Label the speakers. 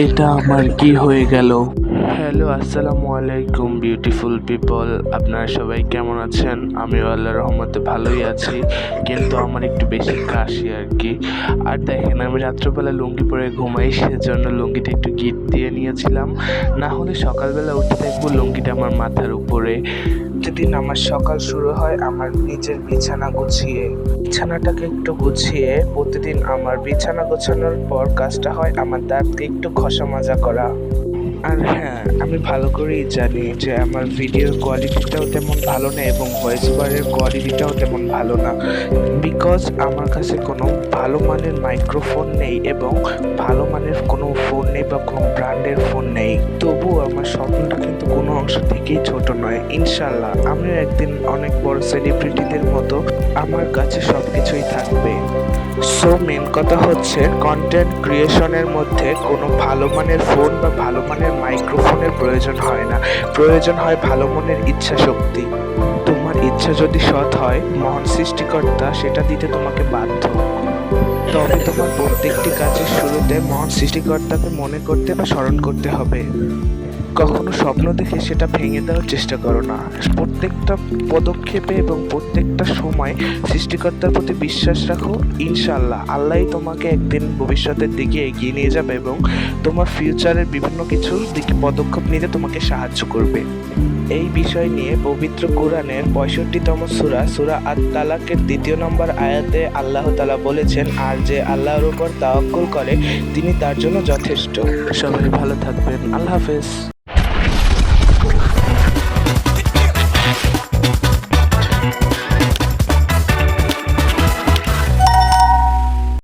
Speaker 1: এটা আমার কি হয়ে গেল? হ্যালো, আসসালামু আলাইকুম বিউটিফুল পিপল। আপনারা সবাই কেমন আছেন? আমিও আল্লাহর রহমতে ভালোই আছি, কিন্তু আমার একটু বেশি কাশি আর কি। আর দেখেন, আমি রাত্রবেলা লুঙ্গি পরে ঘুমাই, সেজন্য লুঙ্গিটা একটু গিট দিয়ে নিয়েছিলাম, না হলে সকালবেলা উঠে দেখবো লুঙ্গিটা আমার মাথার উপরে। প্রতিদিন আমার সকাল শুরু হয় আমার নিজের বিছানা গুছিয়ে। বিছানাটাকে একটু গুছিয়ে প্রতিদিন আমার বিছানা গোছানোর পর কাজটা হয় আমার দাঁতকে একটু ঘষা মাজা করা। আর হ্যাঁ, আমি ভালো করেই জানি যে আমার ভিডিওর কোয়ালিটিটাও তেমন ভালো না এবং ভয়েস ওভারের কোয়ালিটিটাও তেমন ভালো না, বিকজ আমার কাছে কোনো ভালো মানের মাইক্রোফোন নেই এবং ভালো মানের কোনো ফোন নেই বা কোনো ব্র্যান্ডের ফোন নেই। তবুও আমার স্বপ্নটা কিন্তু কোনো অংশ থেকেই ছোট নয়। ইনশাল্লাহ আমিও একদিন অনেক বড় সেলিব্রিটিদের মতো আমার কাছে সব কিছুই থাকবে। সো মেন কথা হচ্ছে, কন্টেন্ট ক্রিয়েশনের মধ্যে কোনো ভালো মানের ফোন বা ভালো মানের মাইক্রোফোনের প্রয়োজন হয় না, প্রয়োজন হয় ভালো মনের ইচ্ছা শক্তি। তোমার ইচ্ছা যদি সৎ হয়, মহান সৃষ্টিকর্তা সেটা দিতে তোমাকে বাধ্য। তবে তোমার প্রত্যেকটি কাজের শুরুতে মহান সৃষ্টিকর্তাকে মনে করতে বা স্মরণ করতে হবে। কখনো স্বপ্ন দেখে সেটা ভেঙে দেওয়ার চেষ্টা করো না। প্রত্যেকটা পদক্ষেপে এবং প্রত্যেকটা সময় সৃষ্টিকর্তার প্রতি বিশ্বাস রাখো। ইনশাল্লাহ আল্লাহই তোমাকে একদিন ভবিষ্যতের দিকে এগিয়ে নিয়ে যাবে এবং তোমার ফিউচারের বিভিন্ন কিছুর দিকে পদক্ষেপ নিতে তোমাকে সাহায্য করবে। এই বিষয় নিয়ে পবিত্র কোরআনের 65তম সূরা আত-তালাকের 2 নম্বর আয়াতে আল্লাহ তাআলা বলেছেন, আর যে আল্লাহর উপর তাওয়াক্কুল করে তিনি তার জন্য যথেষ্ট। সবাই ভালো থাকবেন। আল্লাহ হাফেজ।